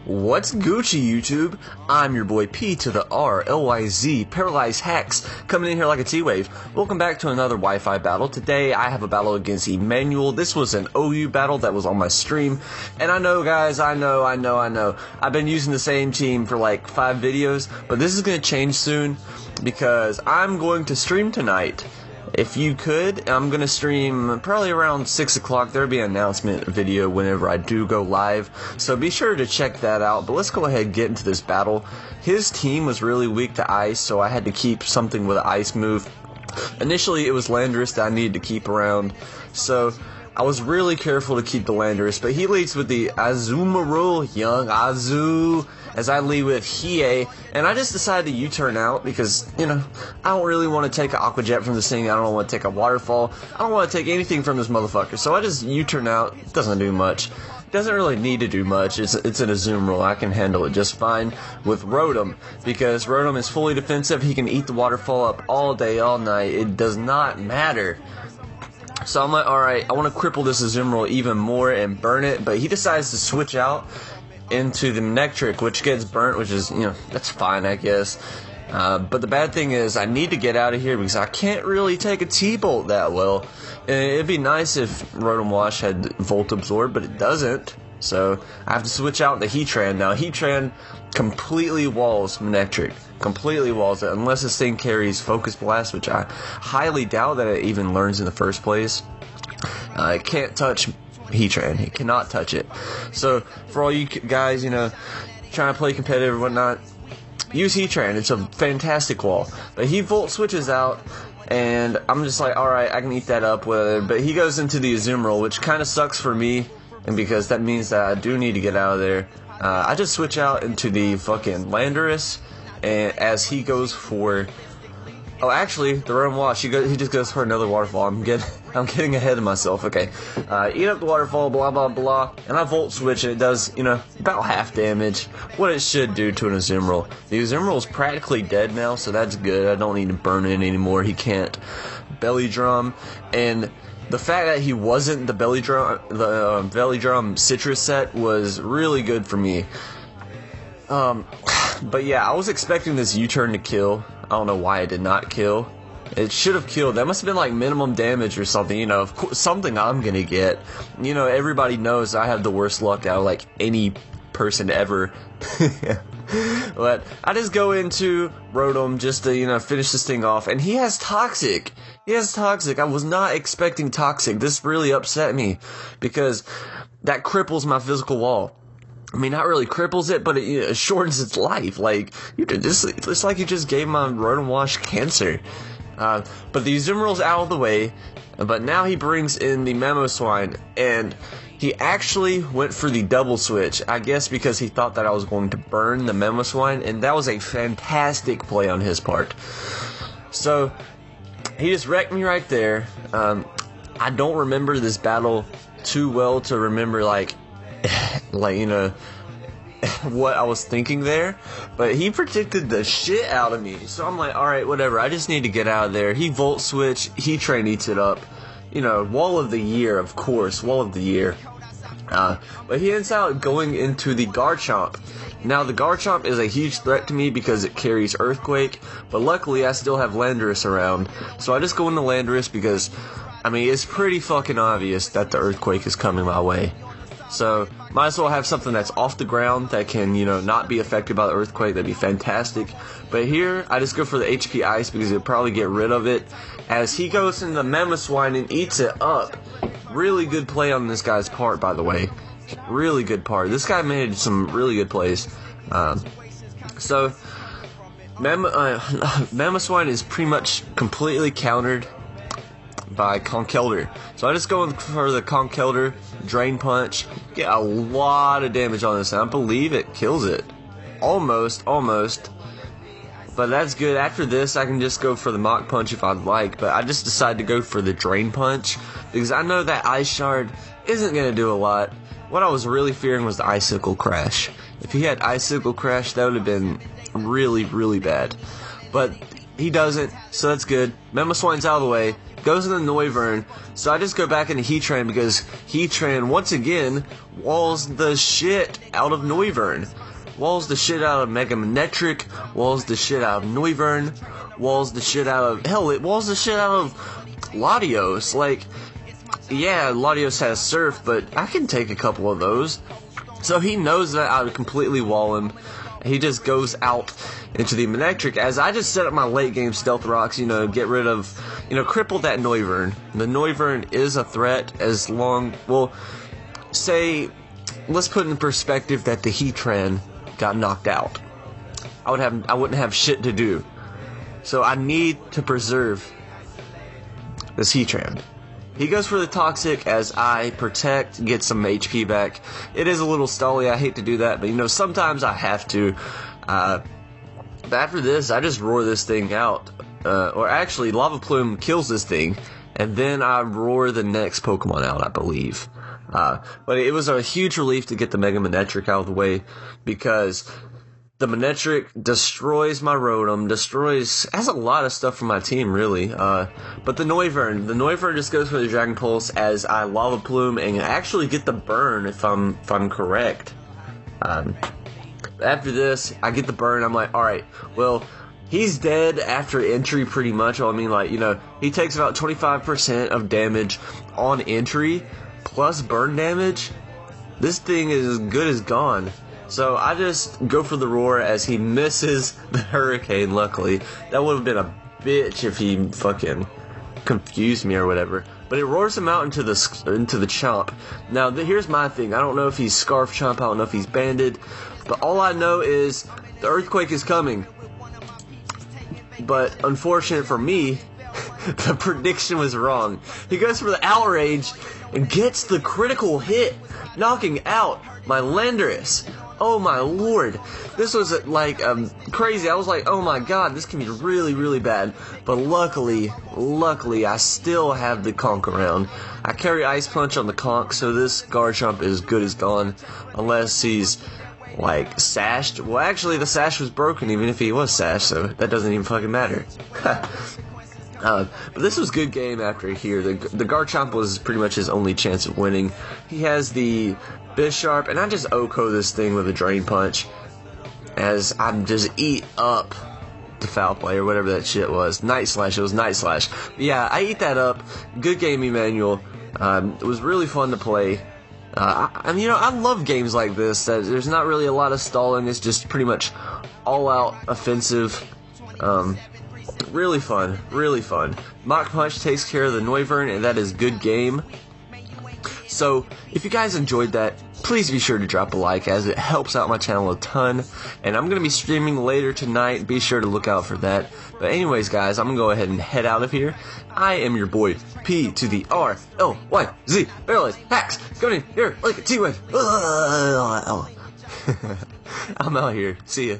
What's Gucci, YouTube? I'm your boy P to the R, L-Y-Z, Paralyzed Hacks, coming in here like a T-Wave. Welcome back to another Wi-Fi battle. Today I have a battle against Emanuel. This was an OU battle that was on my stream. And I know, guys, I know. I've been using the same team for like 5 videos, but this is going to change soon because I'm going to stream tonight. If you could, I'm going to stream probably around 6 o'clock. There'll be an announcement video whenever I do go live. So be sure to check that out. But let's go ahead and get into this battle. His team was really weak to ice, so I had to keep something with an ice move. Initially, it was Landorus that I needed to keep around. So I was really careful to keep the Landorus. But he leads with the Azumarill, young Azu, as I lead with Hiei, and I just decided to U-turn out because, you know, I don't really want to take an Aqua Jet from this thing, I don't want to take a Waterfall, I don't want to take anything from this motherfucker, so I just U-turn out. It doesn't do much. It doesn't really need to do much. It's an Azumarill. I can handle it just fine with Rotom, because Rotom is fully defensive. He can eat the Waterfall up all day, all night. It does not matter. So I'm like, alright, I want to cripple this Azumarill even more and burn it, but he decides to switch out into the Manectric, which gets burnt, which is, you know, that's fine, I guess. But the bad thing is I need to get out of here because I can't really take a T-Bolt that well. It'd be nice if Rotom Wash had Volt Absorb, but it doesn't. So I have to switch out into Heatran. Now Heatran completely walls Manectric. Completely walls it, unless this thing carries Focus Blast, which I highly doubt that it even learns in the first place. It can't touch Heatran. He cannot touch it. So for all you guys, you know, trying to play competitive and whatnot, use Heatran. It's a fantastic wall. But he Volt switches out, and I'm just like, alright, I can eat that up with it. But he goes into the Azumarill, which kind of sucks for me, and because that means that I do need to get out of there. I just switch out into the fucking Landorus, and as he goes for... Oh, actually, the Rotom Wash, he just goes for another Waterfall. I'm getting ahead of myself. Okay, eat up the Waterfall, blah blah blah, and I Volt Switch, and it does, you know, about half damage. What it should do to an Azumarill. The Azumarill is practically dead now, so that's good. I don't need to burn it anymore. He can't Belly Drum, and the fact that he wasn't the Belly Drum Citrus set was really good for me. But yeah, I was expecting this U-turn to kill. I don't know why it did not kill. It should have killed. That must have been like minimum damage or something, you know, something I'm gonna get. You know, everybody knows I have the worst luck out of like any person ever. But I just go into Rotom just to, you know, finish this thing off. And he has Toxic. He has Toxic. I was not expecting Toxic. This really upset me because that cripples my physical wall. I mean, not really cripples it, but it shortens its life. Like, it's like you just gave my Rotom Wash cancer. But the Azumarill's out of the way, but now he brings in the Mamoswine, and he actually went for the double switch, I guess because he thought that I was going to burn the Mamoswine, and that was a fantastic play on his part. So, he just wrecked me right there. I don't remember this battle too well to remember, like, you know, what I was thinking there, but he predicted the shit out of me, so I'm like, alright, whatever, I just need to get out of there. He Volt Switch, Heatran eats it up, you know, Wall of the Year, of course, Wall of the Year. But he ends out going into the Garchomp. Now, the Garchomp is a huge threat to me because it carries Earthquake, but luckily I still have Landorus around, so I just go into Landorus because, I mean, it's pretty fucking obvious that the Earthquake is coming my way. So, might as well have something that's off the ground that can, you know, not be affected by the Earthquake. That'd be fantastic. But here, I just go for the HP Ice because it'll probably get rid of it. As he goes into the Mamoswine and eats it up. Really good play on this guy's part, by the way. Really good part. This guy made some really good plays. So, Mamoswine is pretty much completely countered by Conkeldurr. So I just go for the Conkeldurr, Drain Punch, get a lot of damage on this, and I believe it kills it. Almost. But that's good. After this, I can just go for the Mach Punch if I'd like, but I just decided to go for the Drain Punch, because I know that Ice Shard isn't going to do a lot. What I was really fearing was the Icicle Crash. If he had Icicle Crash, that would have been really, really bad. But he doesn't, so that's good. Mamoswine's out of the way. Goes in the Noivern, so I just go back into Heatran because Heatran, once again, walls the shit out of Noivern. Walls the shit out of Mega Manectric, walls the shit out of Noivern, walls the shit out of... Hell, it walls the shit out of Latios. Like, yeah, Latios has Surf, but I can take a couple of those. So he knows that I would completely wall him. He just goes out into the Manectric as I just set up my late game Stealth Rocks, you know, get rid of, you know, cripple that Noivern. The Noivern is a threat as long, well, say, let's put in perspective that the Heatran got knocked out. I wouldn't have shit to do. So I need to preserve this Heatran. He goes for the Toxic as I protect, get some HP back. It is a little stally, I hate to do that, but you know, sometimes I have to. But after this, I just roar this thing out. Or actually, Lava Plume kills this thing, and then I roar the next Pokemon out, I believe. But it was a huge relief to get the Mega Manectric out of the way, because the Manectric destroys my Rotom, has a lot of stuff from my team, really. But the Noivern just goes for the Dragon Pulse as I Lava Plume and actually get the burn if I'm correct. After this, I get the burn. I'm like, all right, well, he's dead after entry pretty much. I mean, like, you know, he takes about 25% of damage on entry plus burn damage. This thing is as good as gone. So I just go for the roar as he misses the Hurricane, luckily. That would have been a bitch if he fucking confused me or whatever. But it roars him out into the Chomp. Now, here's my thing. I don't know if he's Scarf Chomp, I don't know if he's Banded. But all I know is the Earthquake is coming. But unfortunate for me, the prediction was wrong. He goes for the Outrage and gets the critical hit, knocking out my Landorus. Oh my lord, this was like crazy. I was like, oh my god, this can be really, really bad. But luckily, I still have the Conk around. I carry Ice Punch on the Conk, so this Garchomp is good as gone, unless he's like sashed. Well, actually, the sash was broken, even if he was sashed, so that doesn't even fucking matter. But this was good game after here. The Garchomp was pretty much his only chance of winning. He has the Bisharp, and I just OHKO this thing with a Drain Punch as I just eat up the Foul Play or whatever that shit was. Night Slash, it was Night Slash. But yeah, I eat that up. Good game, Emanuel. It was really fun to play. I mean, you know, I love games like this. That there's not really a lot of stalling. It's just pretty much all-out offensive. Really fun, really fun. Mach Punch takes care of the Noivern, and that is good game. So, if you guys enjoyed that, please be sure to drop a like, as it helps out my channel a ton. And I'm going to be streaming later tonight, be sure to look out for that. But anyways, guys, I'm going to go ahead and head out of here. I am your boy, P to the R-L-Y-Z, Paralyzed Hacks, coming in here like a T-Wave. I'm out here. See ya.